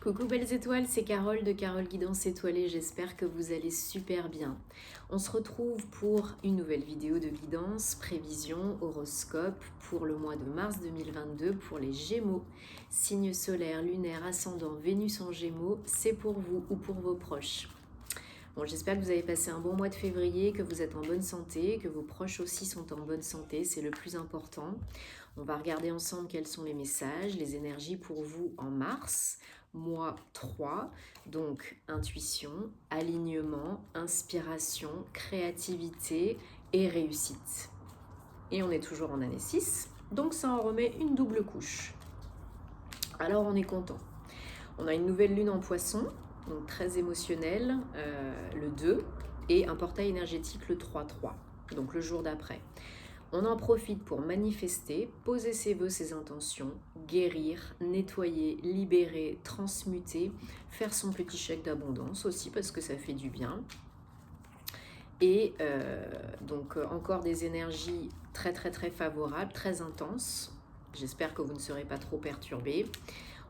Coucou belles étoiles, c'est Carole de Carole Guidance Étoilée, j'espère que vous allez super bien. On se retrouve pour une nouvelle vidéo de guidance, prévision, horoscope pour le mois de mars 2022 pour les Gémeaux. Signe solaire, lunaire, ascendant, Vénus en Gémeaux, c'est pour vous ou pour vos proches. Bon, j'espère que vous avez passé un bon mois de février, que vous êtes en bonne santé, que vos proches aussi sont en bonne santé, c'est le plus important. On va regarder ensemble quels sont les messages, les énergies pour vous en mars, mois 3, donc intuition, alignement, inspiration, créativité et réussite. Et on est toujours en année 6, donc ça en remet une double couche. Alors on est content. On a une nouvelle lune en poisson, donc très émotionnel, le 2, et un portail énergétique le 3-3, donc le jour d'après. On en profite pour manifester, poser ses vœux, ses intentions, guérir, nettoyer, libérer, transmuter, faire son petit chèque d'abondance aussi parce que ça fait du bien. Et donc encore des énergies très très très favorables, très intenses. J'espère que vous ne serez pas trop perturbés.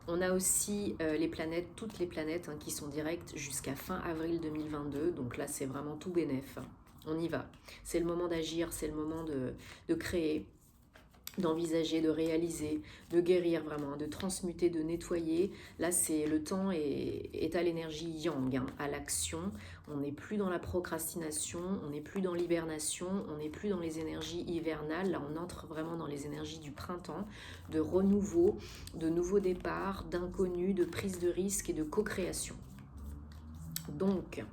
On a aussi les planètes, toutes les planètes qui sont directes jusqu'à fin avril 2022. Donc là, c'est vraiment tout bénef. On y va. C'est le moment d'agir, c'est le moment de créer, d'envisager, de réaliser, de guérir vraiment, de transmuter, de nettoyer. Là, c'est le temps est à l'énergie yang, à l'action. On n'est plus dans la procrastination, on n'est plus dans l'hibernation, on n'est plus dans les énergies hivernales. Là, on entre vraiment dans les énergies du printemps, de renouveau, de nouveaux départs, d'inconnu, de prise de risque et de co-création. Donc,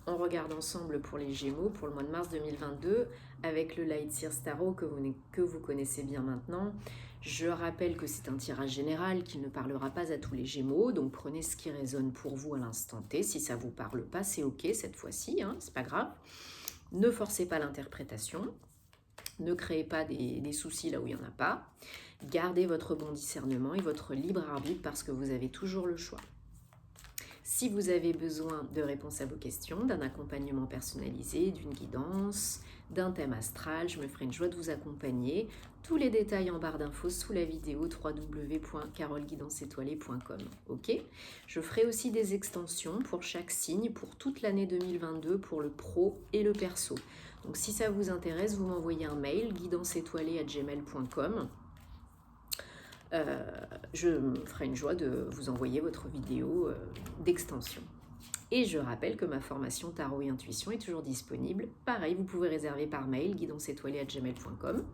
on regarde ensemble pour les Gémeaux pour le mois de mars 2022 avec le Light Seer Tarot que vous connaissez bien maintenant. Je rappelle que c'est un tirage général qui ne parlera pas à tous les Gémeaux, donc prenez ce qui résonne pour vous à l'instant T. Si ça ne vous parle pas, c'est ok cette fois-ci, c'est pas grave. Ne forcez pas l'interprétation, ne créez pas des soucis là où il n'y en a pas. Gardez votre bon discernement et votre libre arbitre parce que vous avez toujours le choix. Si vous avez besoin de réponses à vos questions, d'un accompagnement personnalisé, d'une guidance, d'un thème astral, je me ferai une joie de vous accompagner. Tous les détails en barre d'infos sous la vidéo www.caroleguidanceétoilée.com. Ok. Je ferai aussi des extensions pour chaque signe pour toute l'année 2022 pour le pro et le perso. Donc si ça vous intéresse, vous m'envoyez un mail guidanceétoilée@gmail.com. Je me ferai une joie de vous envoyer votre vidéo d'extension. Et je rappelle que ma formation Tarot et Intuition est toujours disponible. Pareil, vous pouvez réserver par mail guidanceétoilée@gmail.com.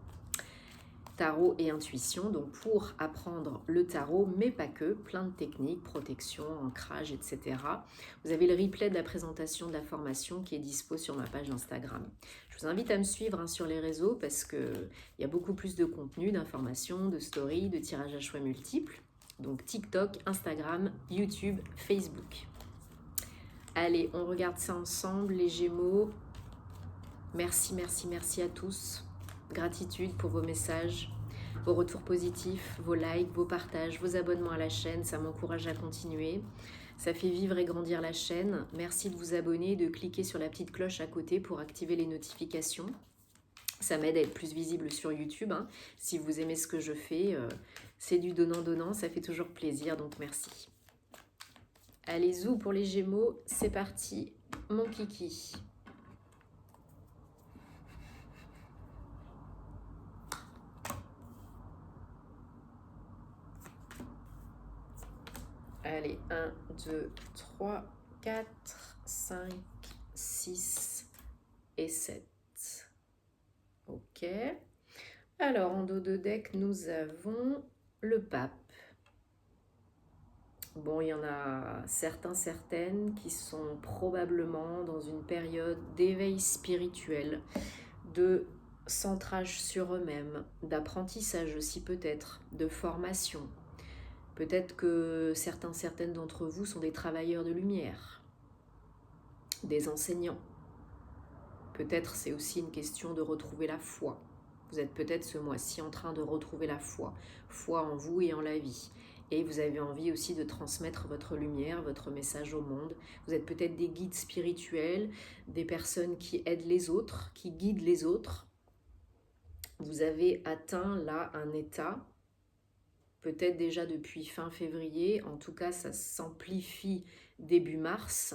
Tarot et intuition, donc pour apprendre le tarot, mais pas que, plein de techniques, protection, ancrage, etc. Vous avez le replay de la présentation de la formation qui est dispo sur ma page Instagram. Je vous invite à me suivre sur les réseaux parce qu'il y a beaucoup plus de contenu, d'informations, de stories, de tirages à choix multiples. Donc TikTok, Instagram, YouTube, Facebook. Allez, on regarde ça ensemble, les Gémeaux. Merci, merci, merci à tous. Gratitude pour vos messages, vos retours positifs, vos likes, vos partages, vos abonnements à la chaîne. Ça m'encourage à continuer. Ça fait vivre et grandir la chaîne. Merci de vous abonner, de cliquer sur la petite cloche à côté pour activer les notifications. Ça m'aide à être plus visible sur YouTube. Si vous aimez ce que je fais, c'est du donnant-donnant. Ça fait toujours plaisir, donc merci. Allez, zou pour les Gémeaux. C'est parti, mon kiki. Allez, 1, 2, 3, 4, 5, 6 et 7. Ok. Alors, en dos de deck, nous avons le pape. Bon, il y en a certains, certaines qui sont probablement dans une période d'éveil spirituel, de centrage sur eux-mêmes, d'apprentissage aussi peut-être, de formation. Peut-être que certaines d'entre vous sont des travailleurs de lumière, des enseignants. Peut-être c'est aussi une question de retrouver la foi. Vous êtes peut-être ce mois-ci en train de retrouver la foi. Foi en vous et en la vie. Et vous avez envie aussi de transmettre votre lumière, votre message au monde. Vous êtes peut-être des guides spirituels, des personnes qui aident les autres, qui guident les autres. Vous avez atteint là un état peut-être déjà depuis fin février, en tout cas ça s'amplifie début mars,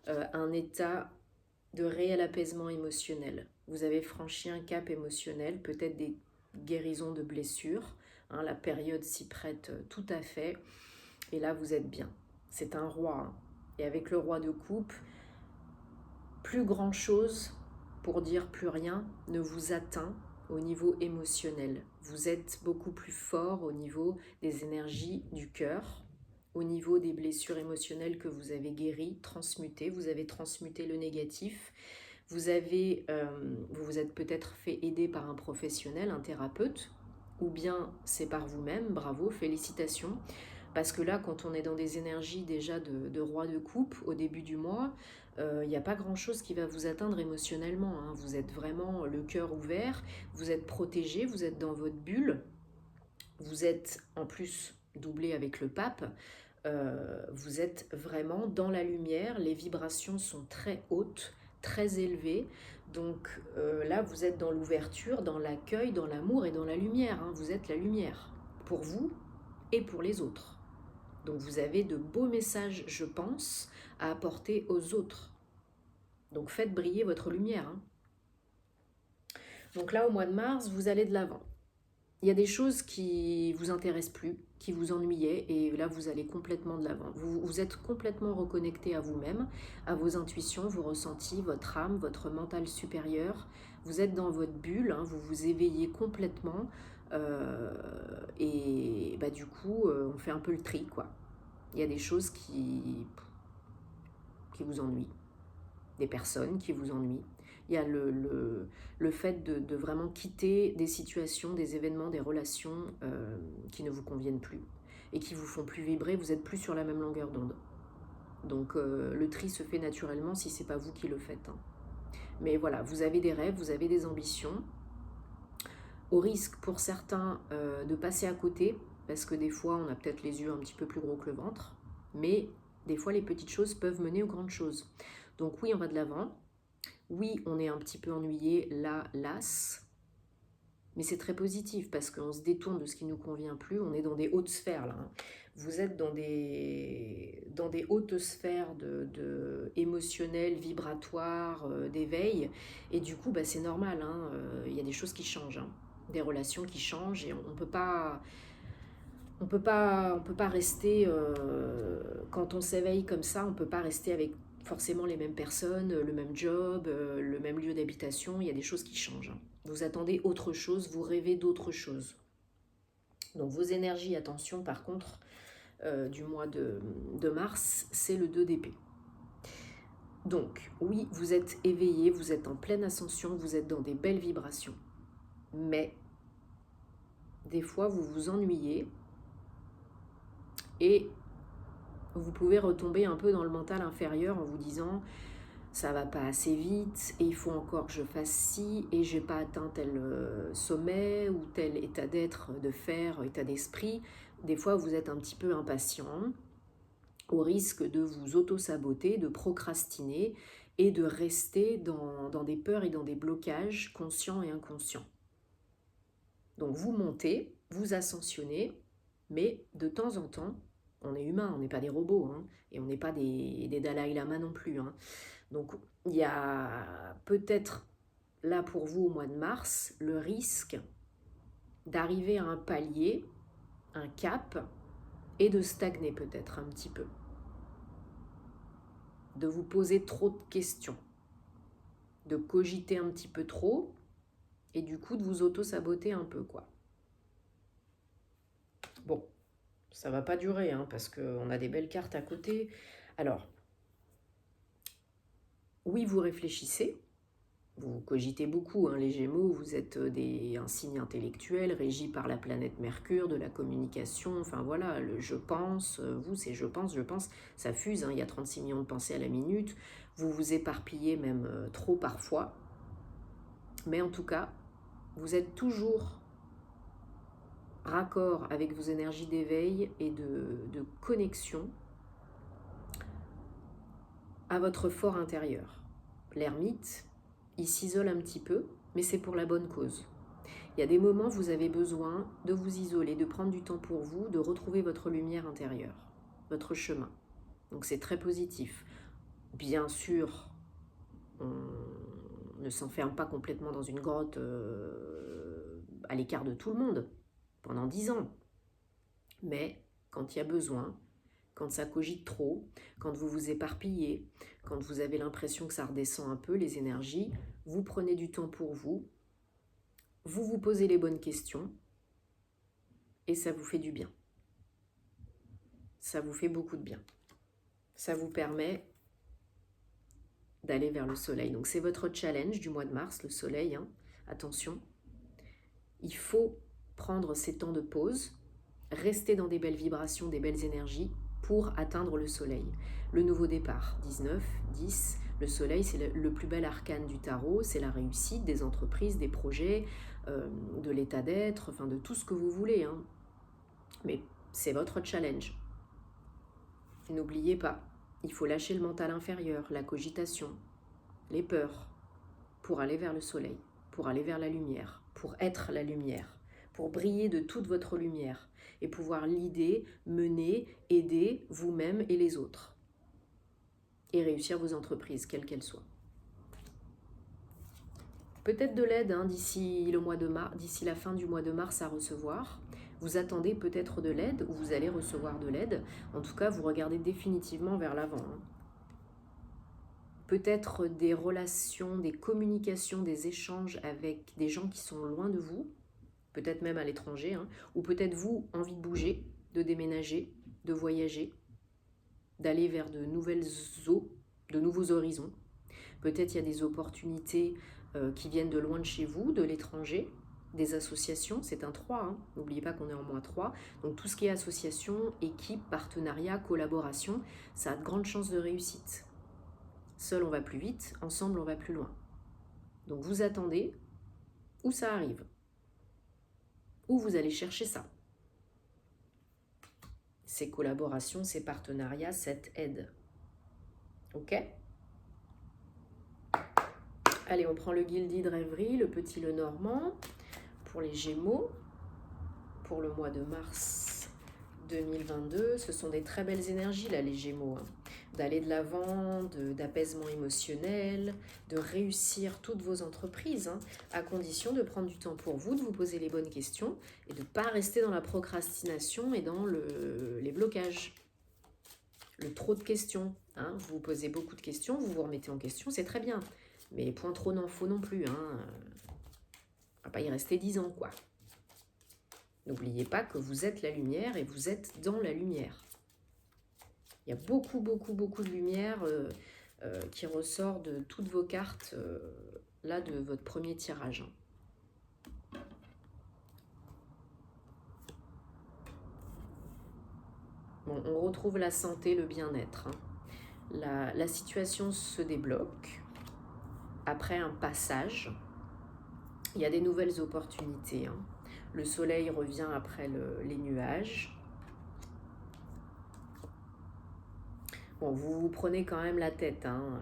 un état de réel apaisement émotionnel. Vous avez franchi un cap émotionnel, peut-être des guérisons de blessures, hein, la période s'y prête tout à fait, et là vous êtes bien. C'est un roi, hein. Et avec le roi de coupe, plus grand chose, pour dire plus rien, ne vous atteint au niveau émotionnel. Vous êtes beaucoup plus fort au niveau des énergies du cœur, au niveau des blessures émotionnelles que vous avez guéries, transmutées. Vous avez transmuté le négatif. Vous vous êtes peut-être fait aider par un professionnel, un thérapeute, ou bien c'est par vous-même. Bravo, félicitations. Parce que là, quand on est dans des énergies déjà de roi de coupe au début du mois, il n'y a pas grand-chose qui va vous atteindre émotionnellement, hein. Vous êtes vraiment le cœur ouvert, vous êtes protégé, vous êtes dans votre bulle, vous êtes en plus doublé avec le pape, vous êtes vraiment dans la lumière, les vibrations sont très hautes, très élevées, donc là vous êtes dans l'ouverture, dans l'accueil, dans l'amour et dans la lumière, hein. Vous êtes la lumière, pour vous et pour les autres. Donc vous avez de beaux messages, je pense, à apporter aux autres. Donc faites briller votre lumière, hein. Donc là, au mois de mars, vous allez de l'avant. Il y a des choses qui vous intéressent plus, qui vous ennuyaient, et là, vous allez complètement de l'avant. Vous êtes complètement reconnecté à vous-même, à vos intuitions, vos ressentis, votre âme, votre mental supérieur. Vous êtes dans votre bulle, hein, vous vous éveillez complètement, et bah, du coup, on fait un peu le tri, quoi. Il y a des choses qui vous ennuient, des personnes qui vous ennuient. Il y a le fait de vraiment quitter des situations, des événements, des relations qui ne vous conviennent plus et qui vous font plus vibrer, vous n'êtes plus sur la même longueur d'onde. Donc le tri se fait naturellement si ce n'est pas vous qui le faites, hein. Mais voilà, vous avez des rêves, vous avez des ambitions, au risque pour certains de passer à côté, parce que des fois on a peut-être les yeux un petit peu plus gros que le ventre, mais des fois les petites choses peuvent mener aux grandes choses. Donc oui, on va de l'avant, oui, on est un petit peu ennuyé, là, las, mais c'est très positif parce qu'on se détourne de ce qui ne nous convient plus, on est dans des hautes sphères là, hein. Vous êtes dans des hautes sphères émotionnelles, vibratoires, d'éveil, et du coup bah, c'est normal, hein, y a des choses qui changent, hein, des relations qui changent, et on peut pas rester, quand on s'éveille comme ça, on peut pas rester avec forcément les mêmes personnes, le même job, le même lieu d'habitation. Il y a des choses qui changent, hein. Vous attendez autre chose, vous rêvez d'autre chose. Donc vos énergies, attention par contre, du mois de mars, c'est le 2 d'épée. Donc oui, vous êtes éveillé, vous êtes en pleine ascension, vous êtes dans des belles vibrations. Mais des fois, vous vous ennuyez et vous pouvez retomber un peu dans le mental inférieur en vous disant ça va pas assez vite et il faut encore que je fasse ci et j'ai pas atteint tel sommet ou tel état d'être, de faire, état d'esprit. Des fois vous êtes un petit peu impatient, au risque de vous auto-saboter, de procrastiner et de rester dans des peurs et dans des blocages conscients et inconscients. Donc vous montez, vous ascensionnez, mais de temps en temps, on est humain, on n'est pas des robots, hein, et on n'est pas des Dalai Lama non plus, hein. Donc il y a peut-être là pour vous au mois de mars le risque d'arriver à un palier, un cap, et de stagner peut-être un petit peu. De vous poser trop de questions, de cogiter un petit peu trop, et du coup de vous auto-saboter un peu, quoi. Bon, ça va pas durer, hein, parce qu'on a des belles cartes à côté. Alors, oui, vous réfléchissez, vous cogitez beaucoup, hein, les Gémeaux, vous êtes un signe intellectuel régi par la planète Mercure, de la communication, enfin voilà, le je pense, vous c'est je pense, ça fuse, hein, il y a 36 millions de pensées à la minute, vous vous éparpillez même trop parfois, mais en tout cas, vous êtes toujours raccord avec vos énergies d'éveil et de connexion à votre fort intérieur. L'ermite, il s'isole un petit peu, mais c'est pour la bonne cause. Il y a des moments où vous avez besoin de vous isoler, de prendre du temps pour vous, de retrouver votre lumière intérieure, votre chemin. Donc c'est très positif. Bien sûr, on ne s'enferme pas complètement dans une grotte à l'écart de tout le monde pendant 10 ans. Mais quand il y a besoin, quand ça cogite trop, quand vous vous éparpillez, quand vous avez l'impression que ça redescend un peu les énergies, vous prenez du temps pour vous, vous vous posez les bonnes questions et ça vous fait du bien. Ça vous fait beaucoup de bien. Ça vous permet d'aller vers le soleil. Donc c'est votre challenge du mois de mars, le soleil. Hein. Attention, il faut prendre ces temps de pause, rester dans des belles vibrations, des belles énergies pour atteindre le soleil. Le nouveau départ, 19, 10, le soleil c'est le plus bel arcane du tarot, c'est la réussite des entreprises, des projets, de l'état d'être, enfin de tout ce que vous voulez. Hein. Mais c'est votre challenge. N'oubliez pas, il faut lâcher le mental inférieur, la cogitation, les peurs, pour aller vers le soleil, pour aller vers la lumière, pour être la lumière, pour briller de toute votre lumière et pouvoir l'idée, mener, aider vous-même et les autres. Et réussir vos entreprises, quelles qu'elles soient. Peut-être de l'aide hein, d'ici la fin du mois de mars à recevoir. Vous attendez peut-être de l'aide ou vous allez recevoir de l'aide. En tout cas, vous regardez définitivement vers l'avant. Hein. Peut-être des relations, des communications, des échanges avec des gens qui sont loin de vous, peut-être même à l'étranger, hein, ou peut-être vous, envie de bouger, de déménager, de voyager, d'aller vers de nouvelles eaux, de nouveaux horizons. Peut-être il y a des opportunités qui viennent de loin de chez vous, de l'étranger, des associations, c'est un 3, hein. N'oubliez pas qu'on est en -3, donc tout ce qui est association, équipe, partenariat, collaboration, ça a de grandes chances de réussite. Seul on va plus vite, ensemble on va plus loin. Donc vous attendez où ça arrive, où vous allez chercher ça. Ces collaborations, ces partenariats, cette aide. Ok ? Allez, on prend le Guildy de rêverie, le petit Lenormand, pour les Gémeaux, pour le mois de mars 2022. Ce sont des très belles énergies, là, les Gémeaux. Hein. D'aller de l'avant, d'apaisement émotionnel, de réussir toutes vos entreprises, hein, à condition de prendre du temps pour vous, de vous poser les bonnes questions et de ne pas rester dans la procrastination et dans les blocages. Le trop de questions. Hein. Vous vous posez beaucoup de questions, vous vous remettez en question, c'est très bien. Mais point trop n'en faut non plus. Hein. On va pas y rester 10 ans, quoi. N'oubliez pas que vous êtes la lumière et vous êtes dans la lumière. Il y a beaucoup de lumière qui ressort de toutes vos cartes, là, de votre premier tirage. Bon, on retrouve la santé, le bien-être. Hein. La situation se débloque. Après un passage, il y a des nouvelles opportunités. Hein. Le soleil revient après les nuages. Bon, vous prenez quand même la tête. Hein.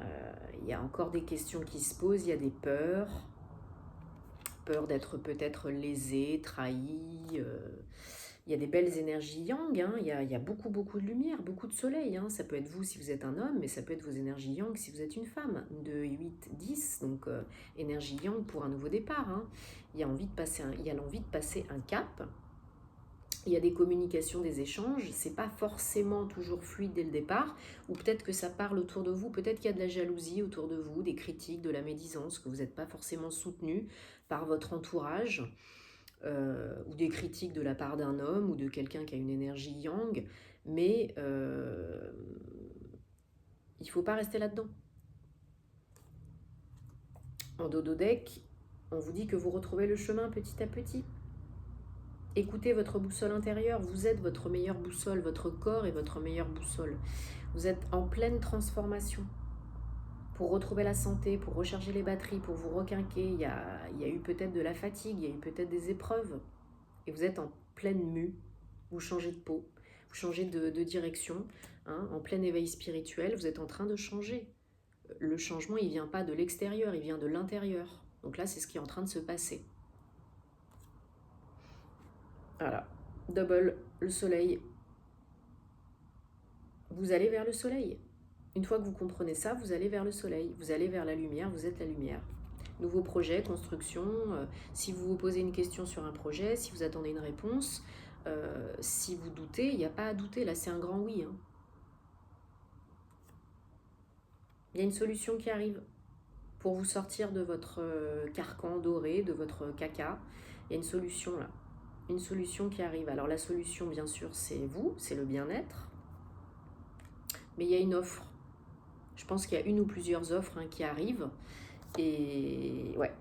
Il y a encore des questions qui se posent, il y a des peurs. Peur d'être peut-être lésé, trahi. Il y a des belles énergies yang, hein. Il y a beaucoup de lumière, beaucoup de soleil. Hein. Ça peut être vous si vous êtes un homme, mais ça peut être vos énergies yang si vous êtes une femme. De 8, 10, donc énergie yang pour un nouveau départ. Hein. Il y a l'envie de passer un cap. Il y a des communications, des échanges. C'est pas forcément toujours fluide dès le départ. Ou peut-être que ça parle autour de vous. Peut-être qu'il y a de la jalousie autour de vous, des critiques, de la médisance, que vous n'êtes pas forcément soutenu par votre entourage. Ou des critiques de la part d'un homme ou de quelqu'un qui a une énergie yang, mais il ne faut pas rester là-dedans. En dodo deck, on vous dit que vous retrouvez le chemin petit à petit. Écoutez votre boussole intérieure, vous êtes votre meilleure boussole, votre corps est votre meilleure boussole. Vous êtes en pleine transformation. Pour retrouver la santé, pour recharger les batteries, pour vous requinquer, il y a eu peut-être de la fatigue, il y a eu peut-être des épreuves. Et vous êtes en pleine mue, vous changez de peau, vous changez de direction, hein, en plein éveil spirituel, vous êtes en train de changer. Le changement, il ne vient pas de l'extérieur, il vient de l'intérieur. Donc là, c'est ce qui est en train de se passer. Voilà, double, le soleil. Vous allez vers le soleil. Une fois que vous comprenez ça, vous allez vers le soleil, vous allez vers la lumière, vous êtes la lumière. Nouveau projet, construction, si vous vous posez une question sur un projet, si vous attendez une réponse, si vous doutez, il n'y a pas à douter, là c'est un grand oui. Hein. Il y a une solution qui arrive pour vous sortir de votre carcan doré, de votre caca. Il y a une solution là, une solution qui arrive. Alors la solution bien sûr c'est vous, c'est le bien-être, mais il y a une offre. Je pense qu'il y a une ou plusieurs offres qui arrivent. Et ouais,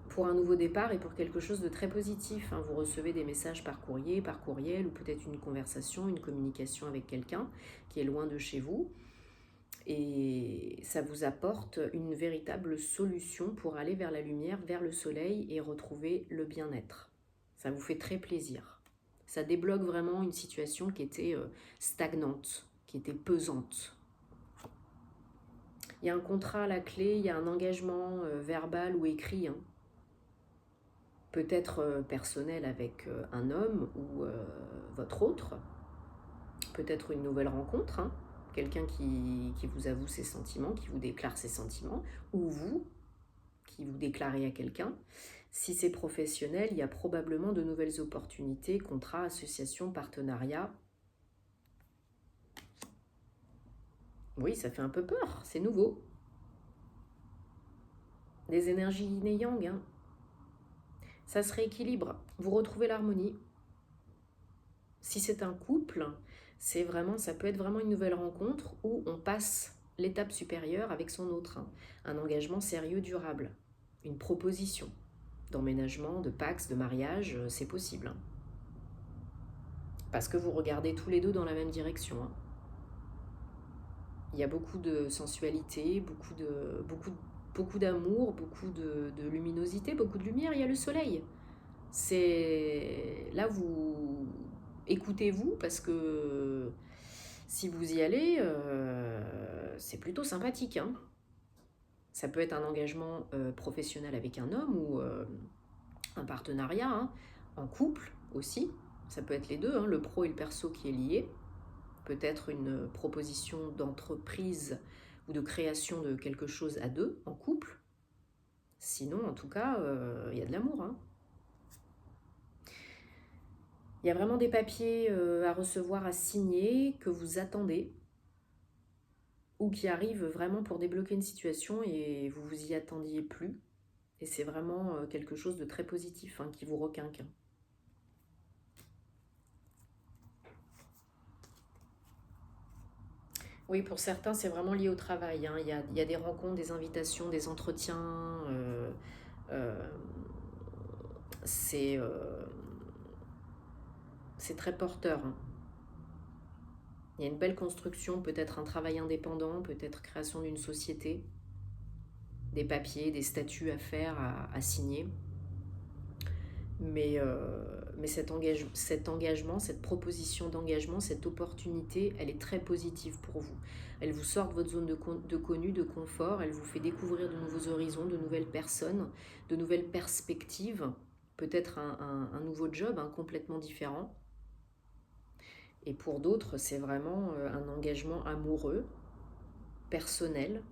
pour un nouveau départ et pour quelque chose de très positif. Vous recevez des messages par courrier, par courriel, ou peut-être une conversation, une communication avec quelqu'un qui est loin de chez vous. Et ça vous apporte une véritable solution pour aller vers la lumière, vers le soleil et retrouver le bien-être. Ça vous fait très plaisir. Ça débloque vraiment une situation qui était stagnante, qui était pesante. Il y a un contrat à la clé, il y a un engagement verbal ou écrit, peut-être personnel avec un homme ou votre autre, peut-être une nouvelle rencontre, quelqu'un qui vous avoue ses sentiments, qui vous déclare ses sentiments, ou vous, qui vous déclarez à quelqu'un. Si c'est professionnel, il y a probablement de nouvelles opportunités, contrats, associations, partenariats. Oui, ça fait un peu peur, c'est nouveau. Des énergies yin et yang, ça se rééquilibre, vous retrouvez l'harmonie. Si c'est un couple, ça peut être vraiment une nouvelle rencontre où on passe l'étape supérieure avec son autre, un engagement sérieux, durable, une proposition d'emménagement, de pax, de mariage, c'est possible. Parce que vous regardez tous les deux dans la même direction. Il y a beaucoup de sensualité, beaucoup d'amour, beaucoup de luminosité, beaucoup de lumière. Il y a le soleil. Là, vous écoutez-vous parce que si vous y allez, c'est plutôt sympathique. Ça peut être un engagement professionnel avec un homme ou un partenariat, en couple aussi. Ça peut être les deux, le pro et le perso qui est lié. Peut-être une proposition d'entreprise ou de création de quelque chose à deux, en couple. Sinon, en tout cas, il y a de l'amour. Il y a vraiment des papiers à recevoir, à signer, que vous attendez, ou qui arrivent vraiment pour débloquer une situation et vous vous y attendiez plus. Et c'est vraiment quelque chose de très positif qui vous requinque. Oui, pour certains, c'est vraiment lié au travail. Il y a des rencontres, des invitations, des entretiens. C'est très porteur. Il y a une belle construction, peut-être un travail indépendant, peut-être création d'une société, des papiers, des statuts à faire, à signer. Mais cet engagement, cette proposition d'engagement, cette opportunité, elle est très positive pour vous. Elle vous sort de votre zone de connu, de confort, elle vous fait découvrir de nouveaux horizons, de nouvelles personnes, de nouvelles perspectives, peut-être un nouveau job complètement différent. Et pour d'autres, c'est vraiment un engagement amoureux, personnel,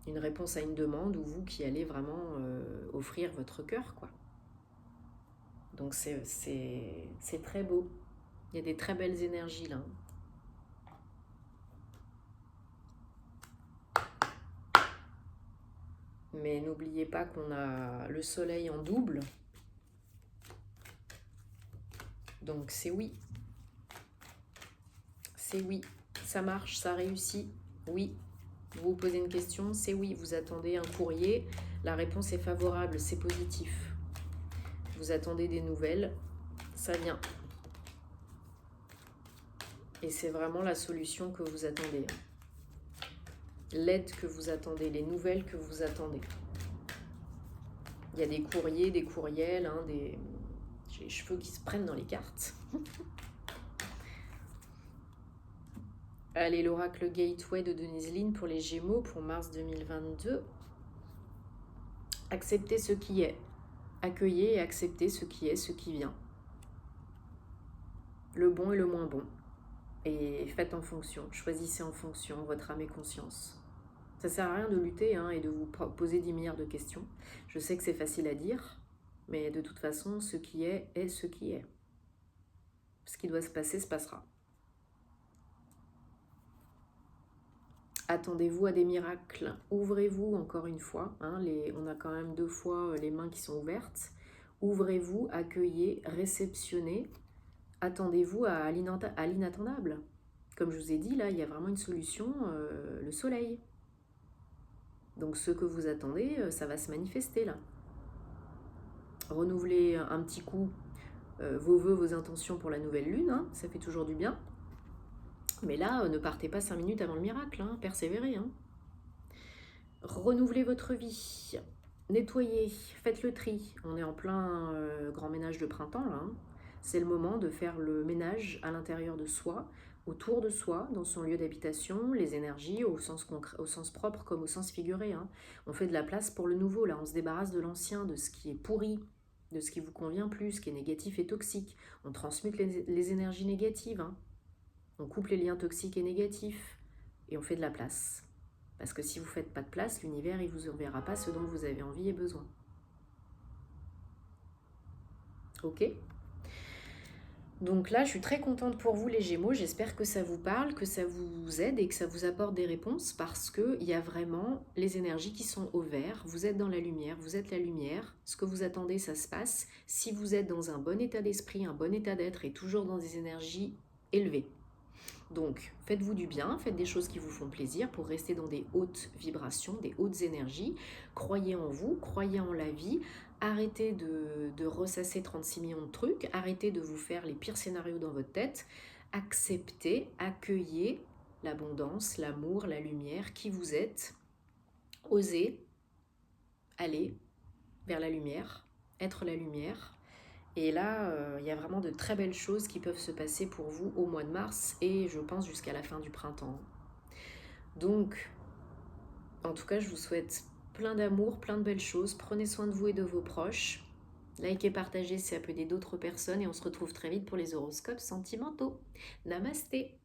une réponse à une demande, ou vous qui allez vraiment offrir votre cœur, quoi. Donc c'est très beau. Il y a des très belles énergies là. Mais n'oubliez pas qu'on a le soleil en double. Donc c'est oui. C'est oui. Ça marche, ça réussit. Oui. Vous vous posez une question, c'est oui. Vous attendez un courrier. La réponse est favorable, c'est positif. Vous attendez des nouvelles, ça vient. Et c'est vraiment la solution que vous attendez. L'aide que vous attendez, les nouvelles que vous attendez. Il y a des courriers, des courriels, j'ai les cheveux qui se prennent dans les cartes. Allez, l'oracle Gateway de Denise Linn pour les Gémeaux pour mars 2022. Acceptez ce qui est. Accueillez et acceptez ce qui est, ce qui vient. le bon et le moins bon. Et faites en fonction, choisissez en fonction, votre âme et conscience. Ça sert à rien de lutter et de vous poser 10 milliards de questions. Je sais que c'est facile à dire, mais de toute façon, ce qui est ce qui est. Ce qui doit se passer se passera. Attendez-vous à des miracles. Ouvrez-vous encore une fois. On a quand même 2 fois les mains qui sont ouvertes. Ouvrez-vous, accueillez, réceptionnez. Attendez-vous à l'inattendable. Comme je vous ai dit, là, il y a vraiment une solution, le soleil. Donc ce que vous attendez, ça va se manifester là. Renouvelez un petit coup vos vœux, vos intentions pour la nouvelle lune, ça fait toujours du bien. Mais là, ne partez pas 5 minutes avant le miracle, persévérez. Renouvelez votre vie, nettoyez, faites le tri. On est en plein grand ménage de printemps là. C'est le moment de faire le ménage à l'intérieur de soi, autour de soi, dans son lieu d'habitation, les énergies au sens propre comme au sens figuré. On fait de la place pour le nouveau, là, on se débarrasse de l'ancien, de ce qui est pourri, de ce qui vous convient plus, ce qui est négatif et toxique. On transmute les énergies négatives, on coupe les liens toxiques et négatifs, et on fait de la place. Parce que si vous ne faites pas de place, l'univers ne vous enverra pas ce dont vous avez envie et besoin. Ok ? Donc là, je suis très contente pour vous les Gémeaux, j'espère que ça vous parle, que ça vous aide et que ça vous apporte des réponses parce qu'il y a vraiment les énergies qui sont au vert, vous êtes dans la lumière, vous êtes la lumière, ce que vous attendez, ça se passe. Si vous êtes dans un bon état d'esprit, un bon état d'être et toujours dans des énergies élevées. Donc, faites-vous du bien, faites des choses qui vous font plaisir pour rester dans des hautes vibrations, des hautes énergies. Croyez en vous, croyez en la vie. Arrêtez de ressasser 36 millions de trucs. Arrêtez de vous faire les pires scénarios dans votre tête. Acceptez, accueillez l'abondance, l'amour, la lumière, qui vous êtes. Osez aller vers la lumière, être la lumière. Et là, il y a vraiment de très belles choses qui peuvent se passer pour vous au mois de mars et je pense jusqu'à la fin du printemps. Donc, en tout cas, je vous souhaite plein d'amour, plein de belles choses. Prenez soin de vous et de vos proches. Likez, partagez si ça peut aider d'autres personnes et on se retrouve très vite pour les horoscopes sentimentaux. Namasté!